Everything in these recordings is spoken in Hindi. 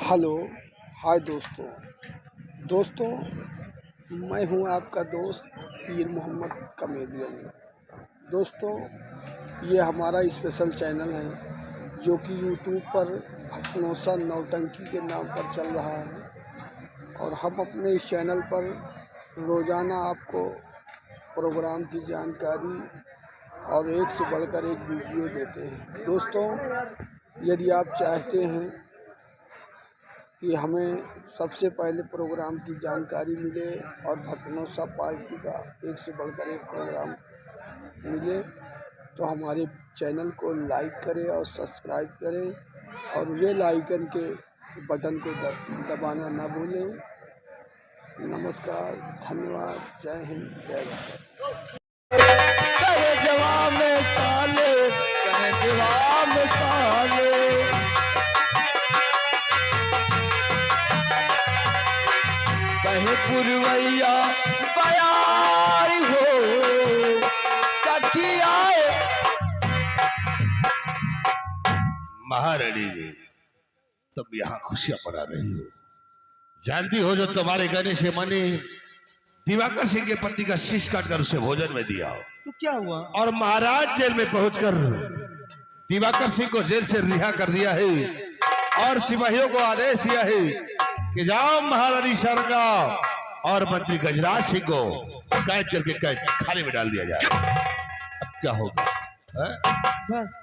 हेलो हाय दोस्तों मैं हूं आपका दोस्त पीर मोहम्मद कमेडियन। दोस्तों ये हमारा स्पेशल चैनल है जो कि यूट्यूब पर भटनोसा नौटंकी के नाम पर चल रहा है और हम अपने इस चैनल पर रोज़ाना आपको प्रोग्राम की जानकारी और एक से बढ़कर एक वीडियो देते हैं। दोस्तों यदि आप चाहते हैं कि हमें सबसे पहले प्रोग्राम की जानकारी मिले और भटनोसा पार्टी का एक से बढ़कर एक प्रोग्राम मिले तो हमारे चैनल को लाइक करें और सब्सक्राइब करें और बेल आइकन के बटन को दबाना ना भूलें। नमस्कार, धन्यवाद, जय हिंद, जय भारत। पुरवैया बयार हो सखिया महारानी ने तुम यहाँ खुशियां मना रही हो। जानती हो जो तुम्हारे गाने से मैंने दिवाकर सिंह के पति का शीश काटकर उसे भोजन में दिया तो क्या हुआ? और महाराज जेल में पहुंचकर दिवाकर सिंह को जेल से रिहा कर दिया है और सिपाहियों को आदेश दिया है कि जाओ महारानी शारंगा और मंत्री गजराज सिंह को कैद करके कैद खाने में डाल दिया जाए। अब क्या होगा? बस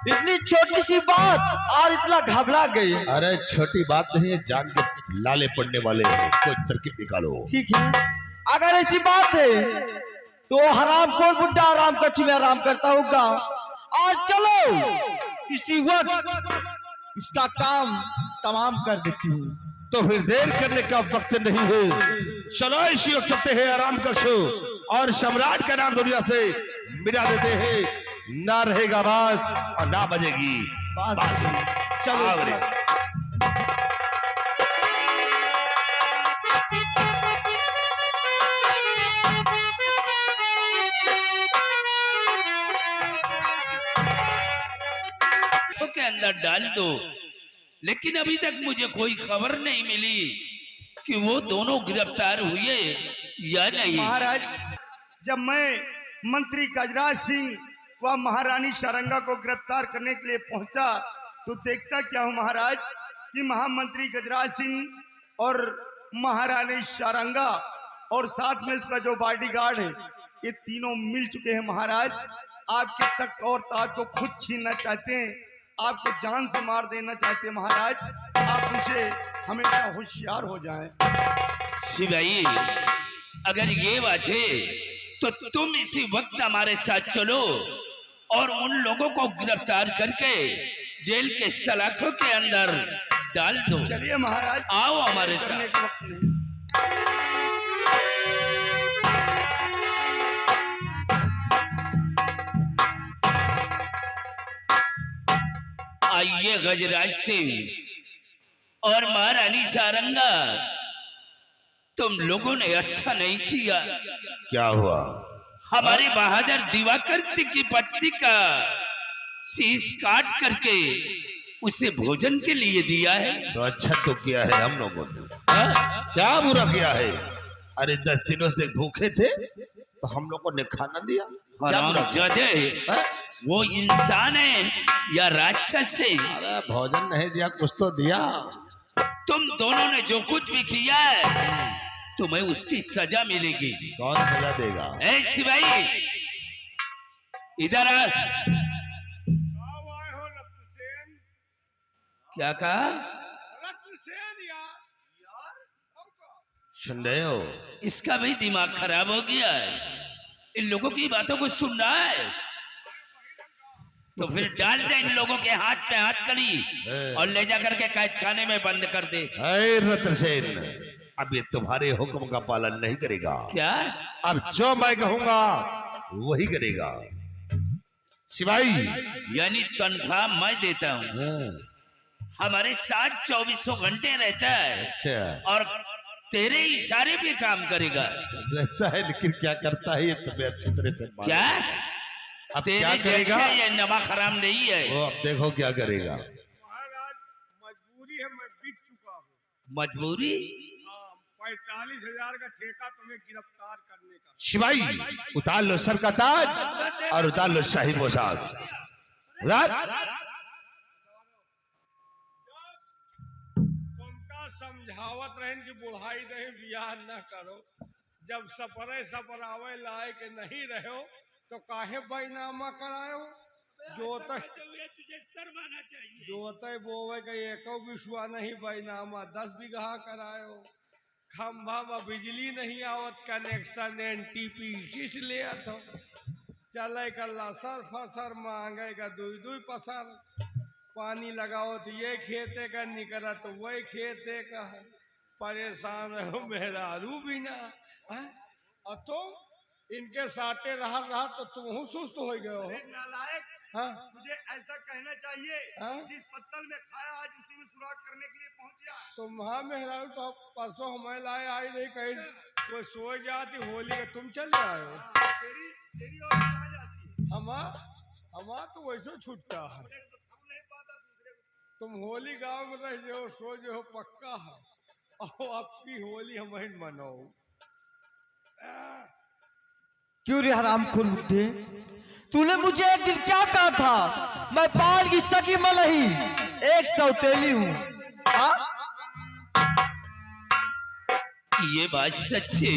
इतनी छोटी सी बात और इतना घबरा गई। अरे छोटी बात नहीं है, जान के लाले पड़ने वाले हैं, कोई तरकीब निकालो। ठीक है, अगर ऐसी बात है तो हराम कौन बुड्ढा आराम कच्ची में आराम करता होगा। और चलो इसी वक्त इसका काम तमाम कर देती हूँ। तो फिर देर करने का वक्त नहीं है, चलो इसी वक्त चलते हैं आराम कक्ष और सम्राट का नाम दुनिया से मिटा देते हैं। ना रहेगा बास और ना बजेगी बांसुरी। चलो के अंदर डाल दो, लेकिन अभी तक मुझे कोई खबर नहीं मिली कि वो दोनों गिरफ्तार हुए या नहीं। महाराज, जब मैं मंत्री गजराज सिंह व महारानी शारंगा को गिरफ्तार करने के लिए पहुंचा तो देखता क्या हूं महाराज कि महामंत्री गजराज सिंह और महारानी शारंगा और साथ में उसका जो बॉडीगार्ड है ये तीनों मिल चुके हैं। महाराज आपके तख्त और ताज को खुद छीनना चाहते हैं, आपको जान से मार देना चाहते हैं। महाराज आप उनसे हमेशा होशियार हो जाएं। सिपाही, अगर ये बात है तो तुम इसी वक्त हमारे साथ चलो और उन लोगों को गिरफ्तार करके जेल के सलाखों के अंदर डाल दो। चलिए महाराज, आओ हमारे साथ। आइए गजराज सिंह और महारानी शारंगा, तुम लोगों ने अच्छा नहीं किया। क्या हुआ? हमारे बहादुर दिवाकर सिंह की पत्नी का शीश काट करके उसे भोजन के लिए दिया है। तो अच्छा तो किया है हम लोगों ने, क्या बुरा किया है? अरे 10 दिनों से भूखे थे तो हम लोगों ने खाना दिया। वो इंसान है या राक्षस है? अरे भोजन नहीं दिया, कुछ तो दिया। तुम दोनों ने जो कुछ भी किया है तुम्हें उसकी सजा मिलेगी। कौन सजा देगा? ए सिपाही, इधर आ। क्या कहा? सुन रहे हो? इसका भी दिमाग खराब हो गया है, इन लोगों की बातों को सुन रहा है। तो फिर डाल दे इन लोगों के हाथ पे हाथ कड़ी और ले जाकर के कैद खाने में बंद कर दे। रत्रसेन, अब ये तुम्हारे हुक्म का पालन नहीं करेगा। क्या? अब जो मैं कहूंगा वही करेगा। सिपाही, यानी तनख्वाह मैं देता हूँ, हमारे साथ 24 घंटे रहता है। अच्छा, और तेरे इशारे पे काम करेगा। रहता है लेकिन क्या करता है ये तुम्हें अच्छी तरह से मालूम। क्या? अब तेरे क्या करेगा? ये नमक हराम नहीं है। वो अब देखो क्या करेगा। महाराज मजबूरी है, मैं बिक चुका हूँ। मजबूरी? 45,000 का ठेका तुम्हें गिरफ्तार करने का। शिवाई उतार लो सर का ताज और उतार लो शाही पोशाक। तुमका समझावत रहन कि बुढ़ाई नहीं बियाह न करो, जब सपरावे लायक नहीं रहो तो काहे बैनामा करायो। तुझे शर्माना चाहिए। जोते बोवे का एको विश्वा नहीं बैनामा 10 बीघा करायो। खंभा में बिजली नहीं आवत, कनेक्शन NTPC ले तो चले का लसर फसर मांगे का दुई पसर। पानी लगाओ तो ये खेते का निकला तो वही खेते का है। परेशान हो मेहरारू बिना है? और तुम इनके साथे रहा तो तुम सुस्त हो गए हो। नालायक, हाँ? तुझे ऐसा कहना चाहिए। हाँ? जिस पत्तल में खाया आज उसी में सुराग करने के लिए पहुंच गया। तुम हाँ मेहरारू तो परसों हमें लाए आई रही कहीं वो सो जाती होली का तुम चल आए हो। तेरी तेरी और कहाँ जाती है? हमा तो वैसे छुट्टा है। अपने को तो थम नहीं पाता दूसरे को। तुम होली गांव में रह जो सो जो पक्का है और आपकी होली हमें मनाओ। क्यों रे हराम खोर बुड्ढे, तूने मुझे एक दिन क्या कहा था? मैं पाल की सगी में नहीं, एक सौतेली हूँ। हाँ? ये बात सच है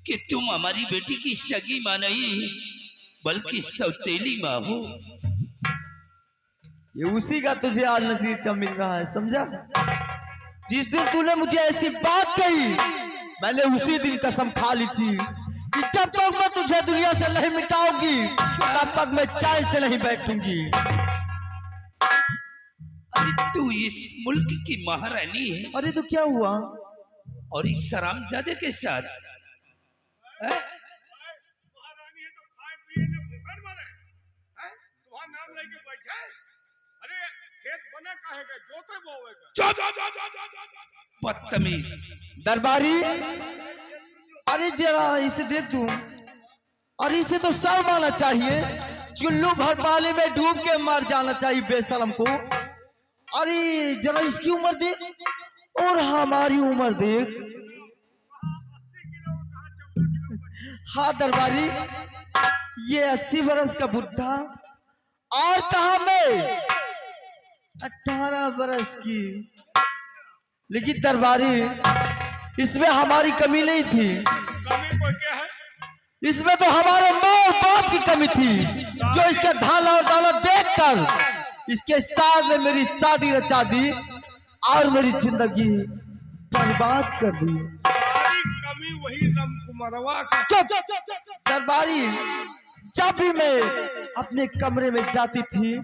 कि तुम हमारी बेटी की सगी मां नहीं बल्कि सौतेली मां हो। ये उसी का तुझे आज नतीजा मिल रहा है, समझा? जिस दिन तूने मुझे ऐसी बात कही, मैंने उसी दिन कसम खा ली थी कि जब तक मैं तुझे दुनिया से नहीं मिटाऊंगी तब तक मैं चैन से नहीं बैठूंगी। अरे तू इस मुल्क की महारानी है अरे तो क्या हुआ? और इस शरामजादे के साथ है? महारानी है तो खाए पिए ने भूखन मरे हैं? तुम्हारा नाम लेके बैठे? अरे खेत बना काहे का, जोते बोवे का। बदतमीज। दरबारी, अरे जरा इसे देख तू। अरे इसे तो शर्म आना चाहिए, चुल्लू भर पानी में डूब के मर जाना चाहिए बेशरम को। अरे जरा इसकी उम्र देख और हमारी उम्र देख। हाँ दरबारी, ये 80 बरस का बुढ़ा और कहा मैं 18 बरस की। लेकिन दरबारी, इसमें हमारी कमी नहीं थी। कमी कोई क्या है? इसमें तो हमारे माँ और बाप की कमी थी, जो इसके धाला और दाला देखकर इसके साथ में मेरी शादी रचा दी और मेरी जिंदगी बर्बाद कर दी। सारी कमी वही रामकुमारवा का। चुप! दरबारी, जब भी मैं अपने कमरे में जाती थी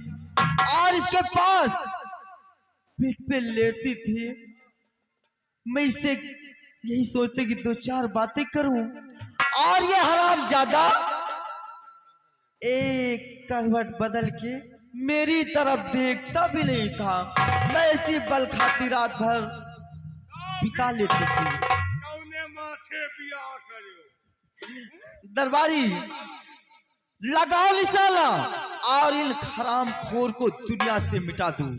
और इसके पास पीठ पे लेटती थी, मैं इससे यही सोचते कि 2-4 बातें करूं और ये हरामजादा एक करवट बदल के मेरी तरफ देखता भी नहीं था। मैं ऐसी बल खाती रात भर बिता लेती थी। कौने माथे बियाह करियो? दरबारी, लगाओ निशाना और इन हराम खोर को दुनिया से मिटा दूं।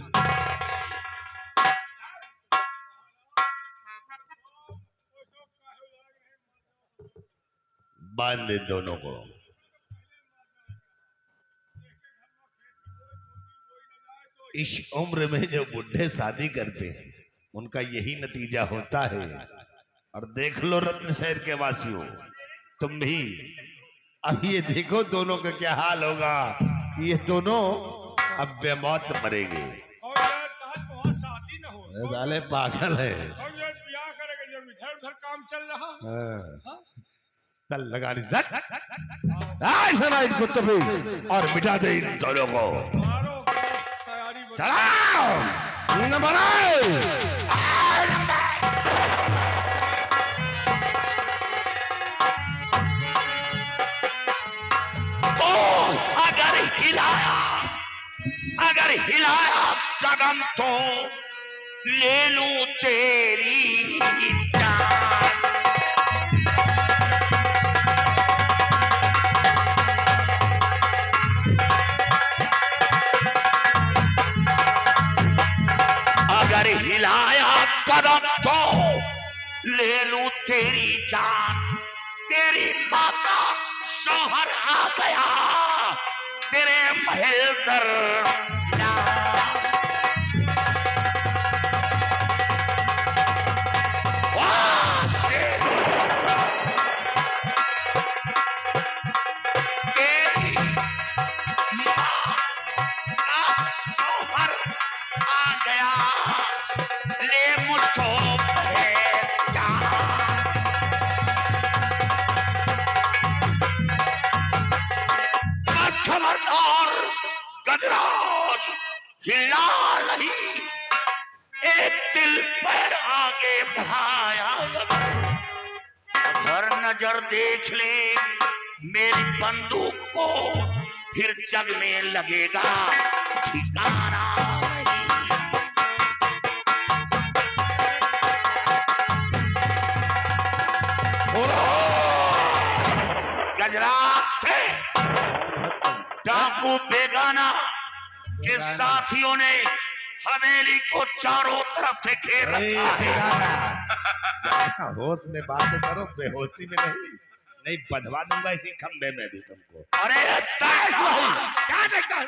बांध दे दोनों को। इस उम्र में जो बुढ़े शादी करते हैं उनका यही नतीजा होता है। और देख लो रत्न शहर के वासियों, तुम भी अब ये देखो दोनों का क्या हाल होगा। ये दोनों अब बेमौत मरेंगे। और यार कहा तो शादी न हो। साले पागल है। और यार बियाह करेगा जब इधर उधर काम चल रहा। हाँ? चल लगा इनको तभी और मिटा दे इन दोनों को। मारो तैयारी बता। चलाओ नंबर अगर हिलाया कदम तो ले लूं तेरी जान। अगर हिलाया कदम तो ले लूं तेरी जान। तेरी माँ का शौहर आ गया तेरे महल पर। खबरदार गजराज, हिला नहीं, एक दिल पैर आगे बढ़ाया अगर नजर देख ले मेरी बंदूक को फिर जग में लगेगा ठिकाना। गजराज से डाकू बेगाना के साथियों ने हवेली को चारों तरफ से घेर रखा है। होश में बातें करो, बेहोशी में नहीं। नहीं बंधवा दूंगा इसी खंबे में भी तुमको। अरे क्या देखता है?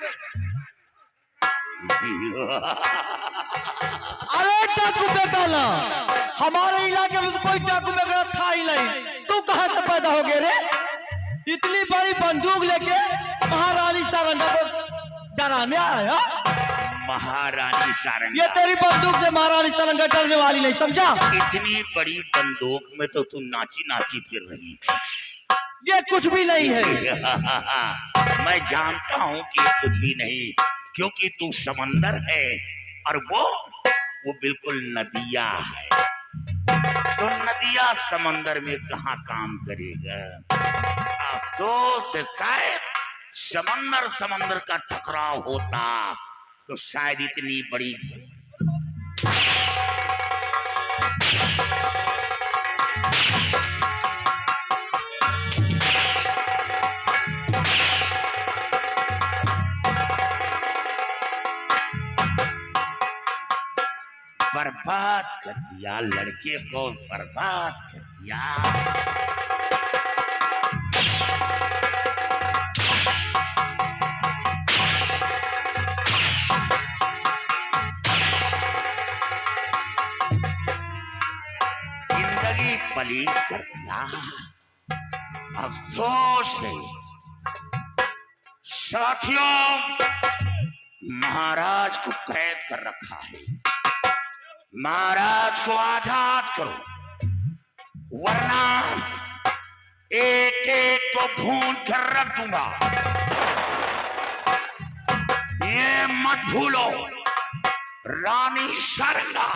अरे डाकू बेगाना, हमारे इलाके में तो कोई डाकू बेगाना था ही नहीं। तू कहां से पैदा हो गया रे? इतनी बड़ी बंदूक लेके महारानी सारंगा को डराने आया? महारानी सारंगा, ये तेरी बंदूक से महारानी सारंगा डरने वाली नहीं, समझा? इतनी बड़ी बंदूक में तो तू नाची नाची फिर रही है। ये कुछ भी नहीं है। मैं जानता हूँ कि ये कुछ भी नहीं, क्योंकि तू समंदर है और वो बिल्कुल नदिया है। तो नदिया समंदर में कहाँ काम करेगा? अफसोस शायद समंदर का टकराव होता तो शायद इतनी बड़ी बर्बाद कर दिया, लड़के को बर्बाद कर दिया। जिंदगी पलीत कर दिया। अफसोस है साथियों, महाराज को कैद कर रखा है। महाराज को आजाद करो, वरना एक एक को भून कर रख दूंगा। ये मत भूलो, रानी सारंगा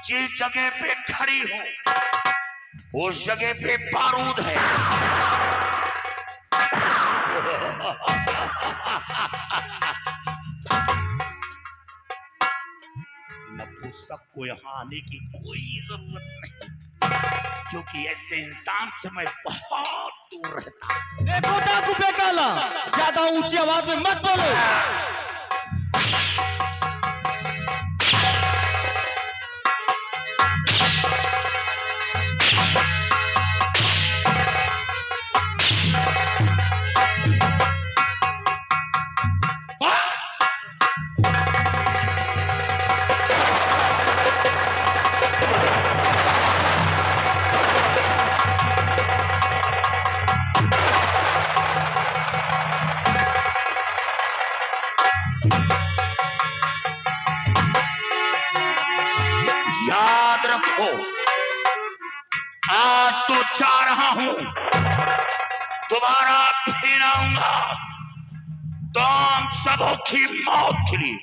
जिस जगह पे खड़ी हो उस जगह पे बारूद है। नपुंसक को यहाँ आने की कोई जरूरत नहीं, क्योंकि ऐसे इंसान से मैं बहुत दूर रहता। देखो डाकू बेगाना, ज्यादा ऊंची आवाज में मत बोलो। याद रखो, आज तो जा रहा हूं, दोबारा फिर आऊंगा तो हम सबों की मौत के लिए।